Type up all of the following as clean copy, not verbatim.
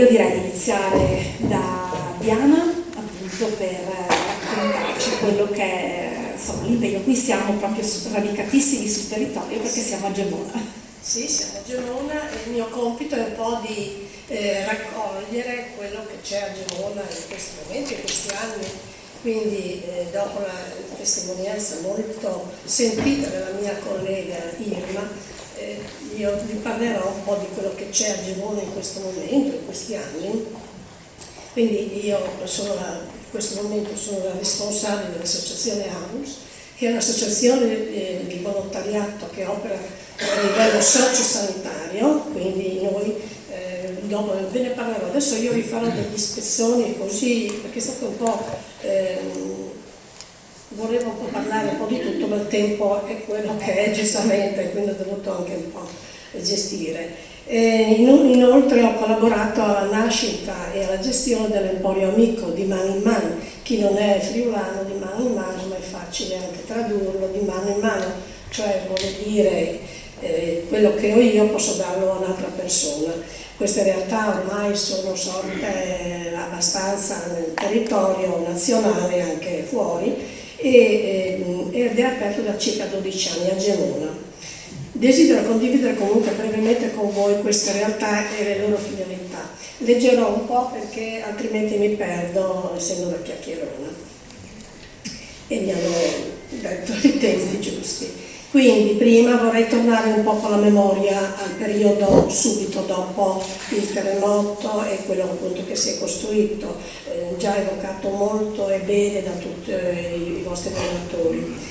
io direi di iniziare da Diana, appunto per raccontarci quello che è l'impegno. Qui siamo proprio radicatissimi sul territorio perché siamo a Gemona. Sì, siamo a Gemona e il mio compito è un po' di raccogliere quello che c'è a Gemona in questi momenti, in questi anni. Quindi dopo la testimonianza molto sentita della mia collega Irma, io vi parlerò un po' di quello che c'è a Gemona in questo momento, in questi anni. Quindi io in questo momento sono la responsabile dell'associazione AMUS, che è un'associazione di volontariato che opera a livello socio-sanitario, quindi noi dopo ve ne parlerò. Adesso io vi farò degli spezzoni così, perché è stato un po', volevo un po' parlare un po' di tutto, ma il tempo è quello che è giustamente, quindi ho dovuto anche un po' gestire. Inoltre ho collaborato alla nascita e alla gestione dell'Emporio Amico di mano in mano. Chi non è friulano, di mano in mano, ma è facile anche tradurlo, di mano in mano, cioè vuol dire quello che ho io posso darlo a un'altra persona. Queste realtà ormai sono sorte abbastanza nel territorio nazionale, anche fuori, ed è aperto da circa 12 anni a Gemona. Desidero condividere comunque brevemente con voi queste realtà e le loro finalità. Leggerò un po' perché altrimenti mi perdo, essendo una chiacchierona. E mi hanno detto i tempi giusti. Quindi prima vorrei tornare un po' con la memoria al periodo subito dopo il terremoto e quello appunto che si è costruito, già evocato molto e bene da tutti i vostri relatori.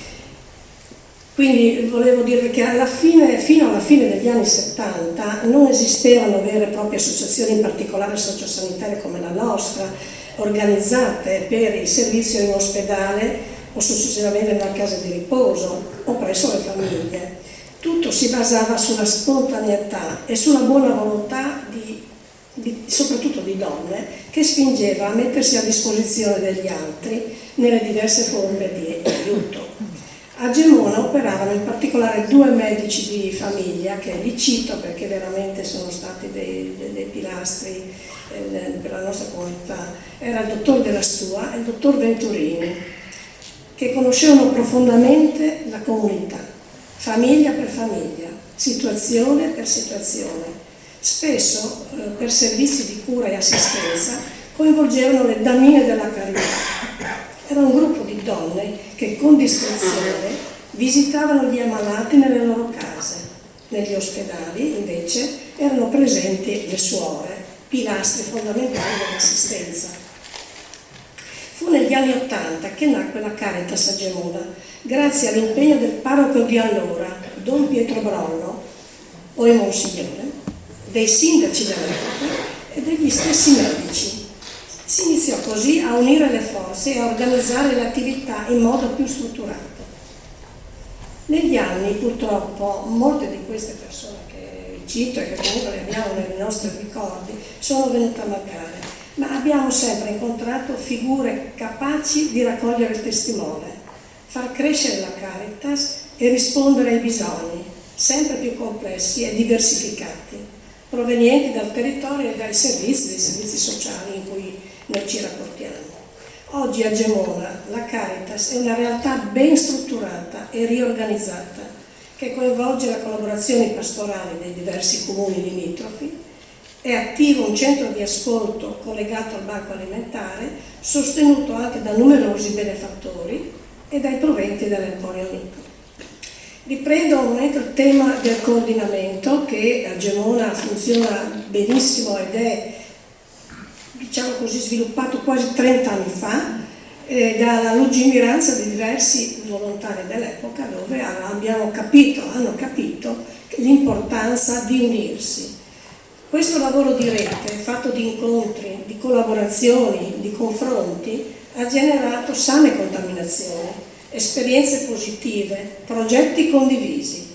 Quindi volevo dire che fino alla fine degli anni 70 non esistevano vere e proprie associazioni, in particolare sociosanitarie come la nostra, organizzate per il servizio in ospedale o successivamente nella casa di riposo o presso le famiglie. Tutto si basava sulla spontaneità e sulla buona volontà soprattutto di donne, che spingeva a mettersi a disposizione degli altri nelle diverse forme di aiuto. A Gemona operavano in particolare 2 medici di famiglia, che li cito perché veramente sono stati dei pilastri per la nostra comunità. Era il dottor Della Stua e il dottor Venturini, che conoscevano profondamente la comunità, famiglia per famiglia, situazione per situazione. Spesso per servizi di cura e assistenza coinvolgevano le damine della carità. Era un gruppo di donne che con discrezione visitavano gli ammalati nelle loro case. Negli ospedali, invece, erano presenti le suore, pilastri fondamentali dell'assistenza. Fu negli anni '80 che nacque la Caritas a Gemona, grazie all'impegno del parroco di allora, Don Pietro Brollo, poi Monsignore, dei sindaci dell'epoca e degli stessi medici. Si iniziò così a unire le forze e a organizzare le attività in modo più strutturato. Negli anni, purtroppo, molte di queste persone che cito e che comunque le abbiamo nei nostri ricordi sono venute a mancare, ma abbiamo sempre incontrato figure capaci di raccogliere il testimone, far crescere la Caritas e rispondere ai bisogni, sempre più complessi e diversificati, provenienti dal territorio e dai servizi sociali in cui noi ci rapportiamo. Oggi a Gemona la Caritas è una realtà ben strutturata e riorganizzata che coinvolge la collaborazione pastorale dei diversi comuni limitrofi. È attivo un centro di ascolto collegato al banco alimentare, sostenuto anche da numerosi benefattori e dai proventi dell'Emporio Amico. Riprendo un momento il tema del coordinamento, che a Gemona funziona benissimo ed è, diciamo così, sviluppato quasi 30 anni fa, dalla lungimiranza di diversi volontari dell'epoca, dove hanno capito l'importanza di unirsi. Questo lavoro di rete, fatto di incontri, di collaborazioni, di confronti, ha generato sane contaminazioni, esperienze positive, progetti condivisi,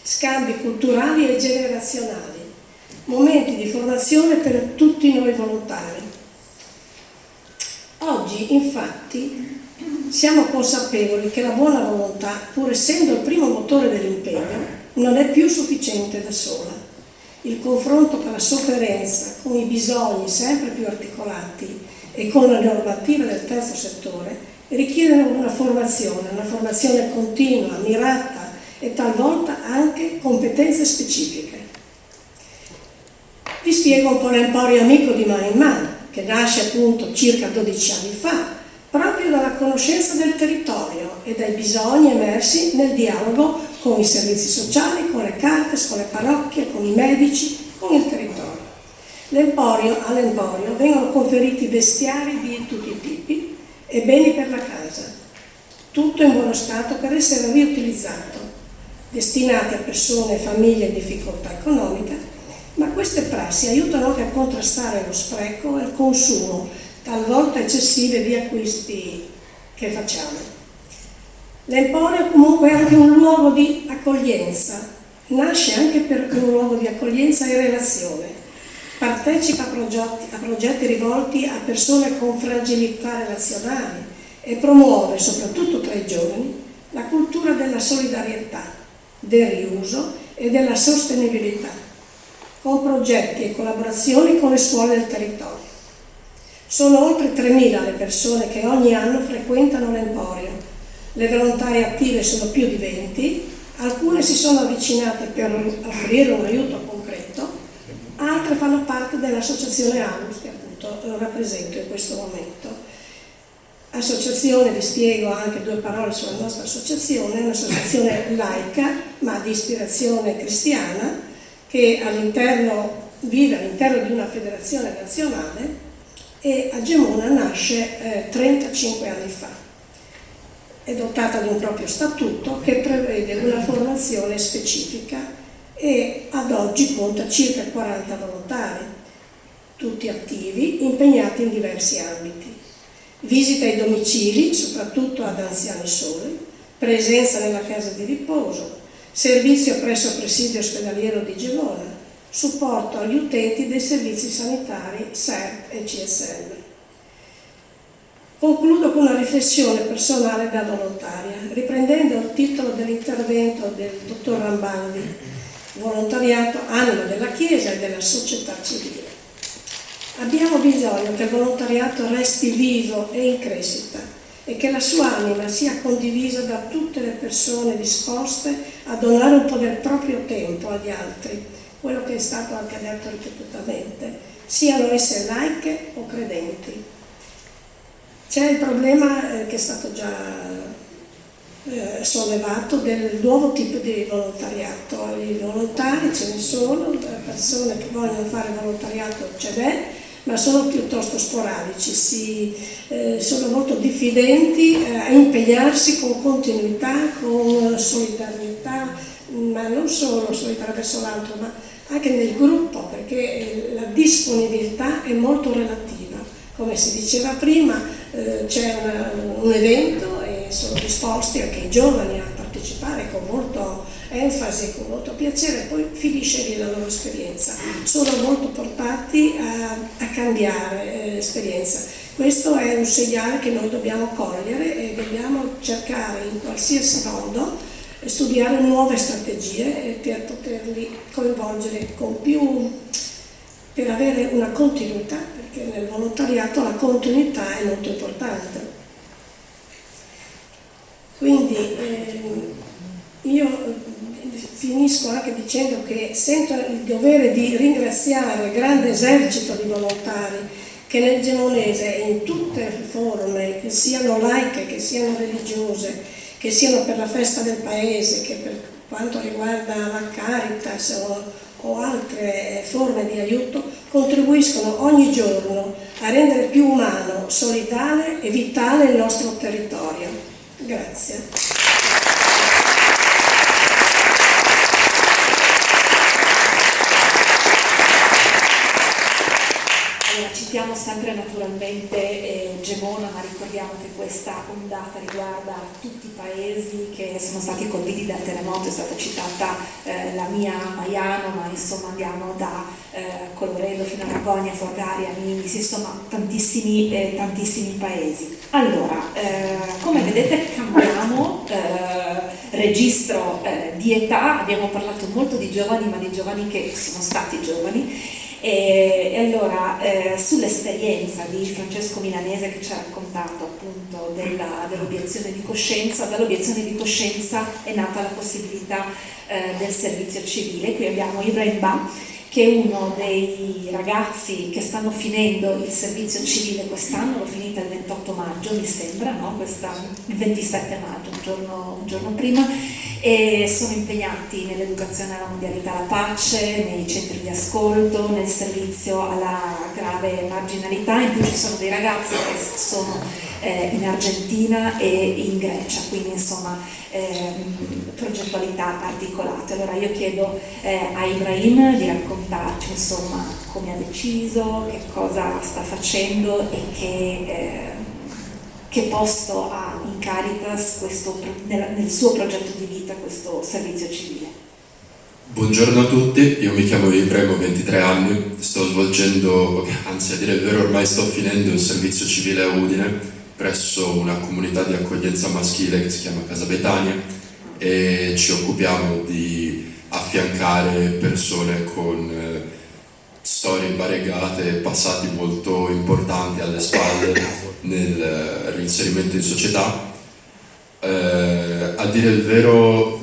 scambi culturali e generazionali, momenti di formazione per tutti noi volontari. Oggi, infatti, siamo consapevoli che la buona volontà, pur essendo il primo motore dell'impegno, non è più sufficiente da sola. Il confronto con la sofferenza, con i bisogni sempre più articolati e con la normativa del terzo settore richiedono una formazione continua, mirata e talvolta anche competenze specifiche. Vi spiego un po' l'Emporio Amico di Mano in Mano, che nasce appunto circa 12 anni fa, proprio dalla conoscenza del territorio e dai bisogni emersi nel dialogo con i servizi sociali, con le Caritas, con le parrocchie, con i medici, con il territorio. All'Emporio vengono conferiti vestiari di tutti i tipi e beni per la casa, tutto in buono stato per essere riutilizzato, destinati a persone e famiglie in difficoltà economica, ma queste prassi aiutano anche a contrastare lo spreco e il consumo, talvolta eccessive, di acquisti che facciamo. L'Emporio comunque è anche un luogo di accoglienza, nasce anche per un luogo di accoglienza e relazione, partecipa a progetti rivolti a persone con fragilità relazionali e promuove, soprattutto tra i giovani, la cultura della solidarietà, del riuso e della sostenibilità, con progetti e collaborazioni con le scuole del territorio. Sono oltre 3.000 le persone che ogni anno frequentano l'Emporio. Le volontarie attive sono più di 20, alcune si sono avvicinate per offrire un aiuto concreto, altre fanno parte dell'associazione ALUS, che appunto rappresento in questo momento. Associazione, vi spiego anche 2 parole sulla nostra associazione, è un'associazione laica ma di ispirazione cristiana, che vive all'interno di una federazione nazionale e a Gemona nasce 35 anni fa. È dotata di un proprio statuto che prevede una formazione specifica e ad oggi conta circa 40 volontari, tutti attivi, impegnati in diversi ambiti. Visita ai domicili, soprattutto ad anziani soli, presenza nella casa di riposo, servizio presso il presidio ospedaliero di Gemona, supporto agli utenti dei servizi sanitari SERP e CSM. Concludo con una riflessione personale da volontaria, riprendendo il titolo dell'intervento del dottor Rambaldi: volontariato, anima della Chiesa e della società civile. Abbiamo bisogno che il volontariato resti vivo e in crescita e che la sua anima sia condivisa da tutte le persone disposte a donare un po' del proprio tempo agli altri, quello che è stato anche detto ripetutamente, siano esse laiche o credenti. C'è il problema che è stato già sollevato del nuovo tipo di volontariato. I volontari ce ne sono, le persone che vogliono fare volontariato ce n'è, ma sono piuttosto sporadici, sono molto diffidenti a impegnarsi con continuità, con solidarietà, ma non solo solidarietà verso l'altro, ma anche nel gruppo, perché la disponibilità è molto relativa. Come si diceva prima, c'è un evento e sono disposti anche i giovani a partecipare con molto enfasi, con molto piacere, poi finisce lì la loro esperienza. Sono molto portati a cambiare esperienza. Questo è un segnale che noi dobbiamo cogliere e dobbiamo cercare in qualsiasi modo studiare nuove strategie per poterli coinvolgere con più, per avere una continuità, perché nel volontariato la continuità è molto importante. Quindi io finisco anche dicendo che sento il dovere di ringraziare il grande esercito di volontari che nel gemonese in tutte le forme, che siano laiche, che siano religiose, che siano per la festa del paese, che per quanto riguarda la Caritas o altre forme di aiuto, contribuiscono ogni giorno a rendere più umano, solidale e vitale il nostro territorio. Grazie. Citiamo sempre naturalmente Gemona, ma ricordiamo che questa ondata riguarda tutti i paesi che sono stati colpiti dal terremoto. È stata citata la mia Maiano, ma insomma andiamo da Colloredo fino a Ragogna, Forgaria, Mimis, insomma tantissimi paesi. Allora, come vedete cambiamo registro di età, abbiamo parlato molto di giovani, ma di giovani che sono stati giovani. E allora sull'esperienza di Francesco Milanese che ci ha raccontato appunto dell'obiezione di coscienza, dall'obiezione di coscienza è nata la possibilità del servizio civile. Qui abbiamo Ibrahim Ba, che è uno dei ragazzi che stanno finendo il servizio civile quest'anno, l'ho finita il 28 maggio mi sembra, no? Il 27 maggio, un giorno prima, e sono impegnati nell'educazione alla mondialità alla pace, nei centri di ascolto, nel servizio alla grave marginalità. In più ci sono dei ragazzi che sono in Argentina e in Grecia, quindi insomma progettualità articolate. Allora io chiedo a Ibrahim di raccontarci insomma come ha deciso, che cosa sta facendo e che posto ha in Caritas nel suo progetto di vita questo servizio civile. Buongiorno a tutti, io mi chiamo Ibrahim, ho 23 anni, sto svolgendo, anzi a dire il vero ormai sto finendo un servizio civile a Udine presso una comunità di accoglienza maschile che si chiama Casa Betania e ci occupiamo di affiancare persone con storie variegate, passati molto importanti alle spalle nel reinserimento in società. A dire il vero,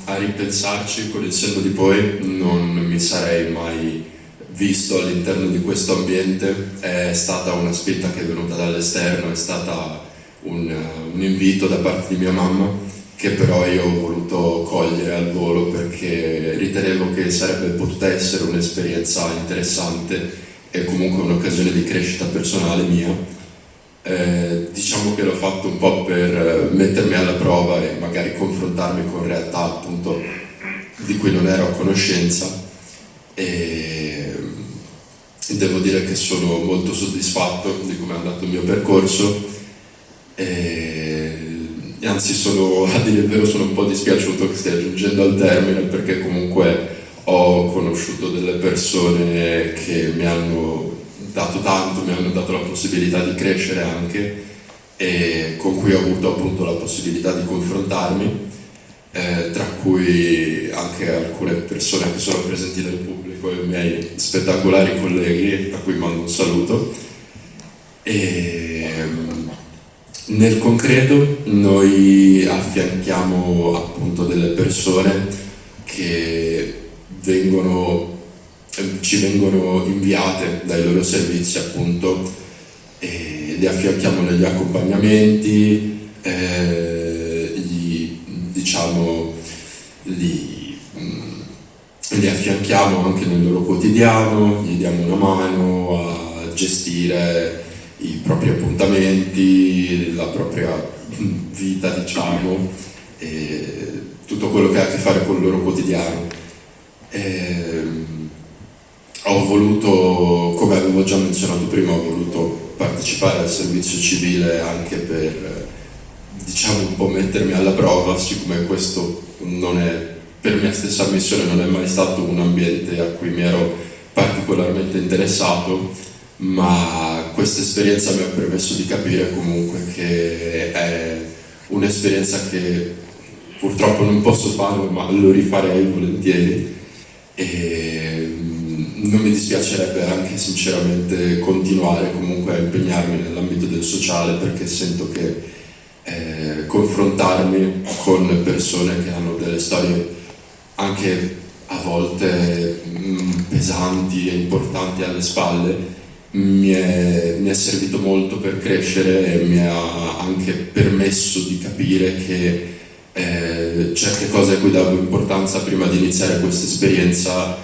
a ripensarci con il senno di poi, non mi sarei mai visto all'interno di questo ambiente. È stata una spinta che è venuta dall'esterno, è stata un invito da parte di mia mamma, che però io ho voluto cogliere al volo perché ritenevo che sarebbe potuta essere un'esperienza interessante e comunque un'occasione di crescita personale mia. Diciamo che l'ho fatto un po' per mettermi alla prova e magari confrontarmi con realtà appunto di cui non ero a conoscenza, e devo dire che sono molto soddisfatto di come è andato il mio percorso e anzi a dire il vero sono un po' dispiaciuto che stia giungendo al termine, perché comunque ho conosciuto delle persone che mi hanno dato tanto, mi hanno dato la possibilità di crescere anche e con cui ho avuto appunto la possibilità di confrontarmi, tra cui anche alcune persone che sono presenti nel pubblico e i miei spettacolari colleghi a cui mando un saluto. E nel concreto noi affianchiamo appunto delle persone che ci vengono inviate dai loro servizi appunto, e li affianchiamo negli accompagnamenti, li affianchiamo anche nel loro quotidiano, gli diamo una mano a gestire i propri appuntamenti, la propria vita diciamo, e tutto quello che ha a che fare con il loro quotidiano. Ho voluto, come avevo già menzionato prima, ho voluto partecipare al servizio civile anche per, diciamo, un po' mettermi alla prova, siccome questo non è, per mia stessa missione, non è mai stato un ambiente a cui mi ero particolarmente interessato, ma questa esperienza mi ha permesso di capire comunque che è un'esperienza che purtroppo non posso farlo, ma lo rifarei volentieri. E non mi dispiacerebbe anche sinceramente continuare comunque a impegnarmi nell'ambito del sociale, perché sento che confrontarmi con persone che hanno delle storie anche a volte pesanti e importanti alle spalle mi è servito molto per crescere e mi ha anche permesso di capire che certe cose a cui davo importanza prima di iniziare questa esperienza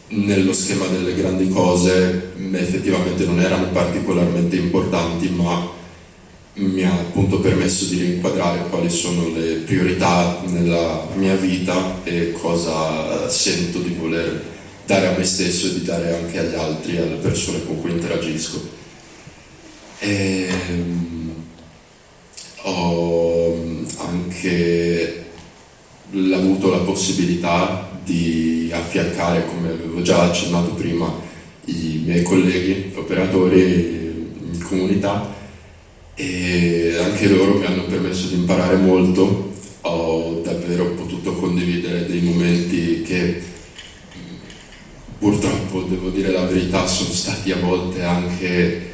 nello schema delle grandi cose effettivamente non erano particolarmente importanti, ma mi ha appunto permesso di rinquadrare quali sono le priorità nella mia vita e cosa sento di voler dare a me stesso e di dare anche agli altri, alle persone con cui interagisco. Ho anche avuto la possibilità di affiancare, come avevo già accennato prima, i miei colleghi operatori in comunità, e anche loro mi hanno permesso di imparare molto. Ho davvero potuto condividere dei momenti che purtroppo, devo dire la verità, sono stati a volte anche,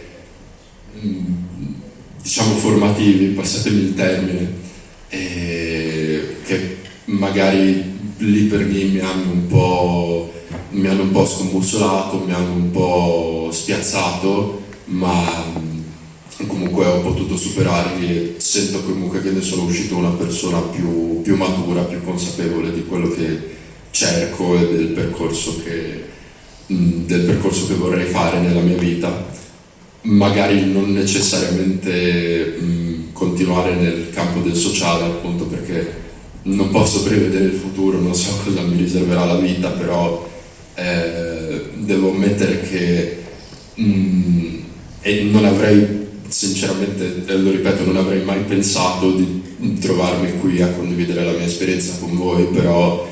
diciamo, formativi, passatemi il termine, e che magari lì per lì mi hanno un po' scombussolato, mi hanno un po' spiazzato, ma comunque ho potuto superarli e sento comunque che ne sono uscito una persona più matura, più consapevole di quello che cerco e del percorso che vorrei fare nella mia vita. Magari non necessariamente continuare nel campo del sociale, appunto perché non posso prevedere il futuro, non so cosa mi riserverà la vita, però devo ammettere che e non avrei, sinceramente, lo ripeto, non avrei mai pensato di trovarmi qui a condividere la mia esperienza con voi, però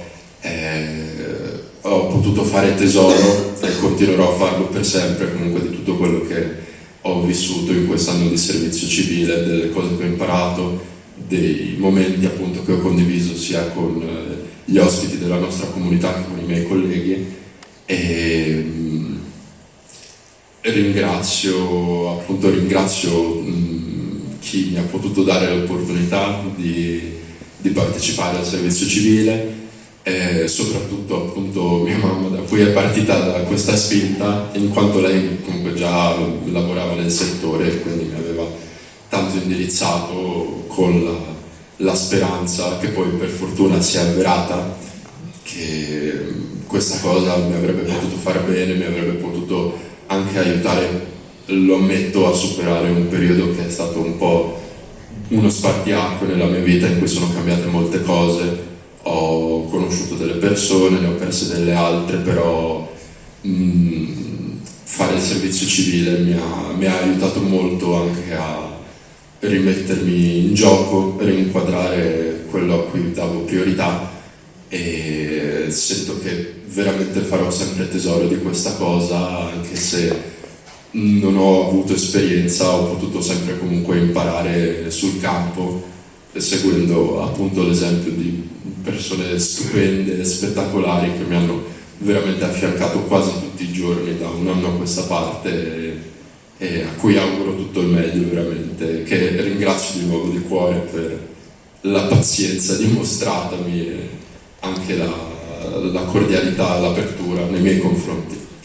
ho potuto fare tesoro e continuerò a farlo per sempre comunque di tutto quello che ho vissuto in quest'anno di servizio civile, delle cose che ho imparato, dei momenti appunto che ho condiviso sia con gli ospiti della nostra comunità che con i miei colleghi, e ringrazio chi mi ha potuto dare l'opportunità di partecipare al servizio civile, e soprattutto appunto mia mamma, da cui è partita da questa spinta, in quanto lei comunque già lavorava nel settore e quindi mi aveva tanto indirizzato con la speranza, che poi per fortuna si è avverata, che questa cosa mi avrebbe potuto far bene, mi avrebbe potuto anche aiutare, lo ammetto, a superare un periodo che è stato un po' uno spartiacque nella mia vita, in cui sono cambiate molte cose, ho conosciuto delle persone, ne ho perse delle altre, però fare il servizio civile mi ha aiutato molto anche a rimettermi in gioco, rinquadrare quello a cui davo priorità, e sento che veramente farò sempre tesoro di questa cosa, anche se non ho avuto esperienza, ho potuto sempre comunque imparare sul campo, seguendo appunto l'esempio di persone stupende, spettacolari, che mi hanno veramente affiancato quasi tutti i giorni da un anno a questa parte, e a cui auguro tutto il meglio veramente, che ringrazio di nuovo di cuore per la pazienza dimostratami e anche la cordialità, l'apertura nei miei confronti.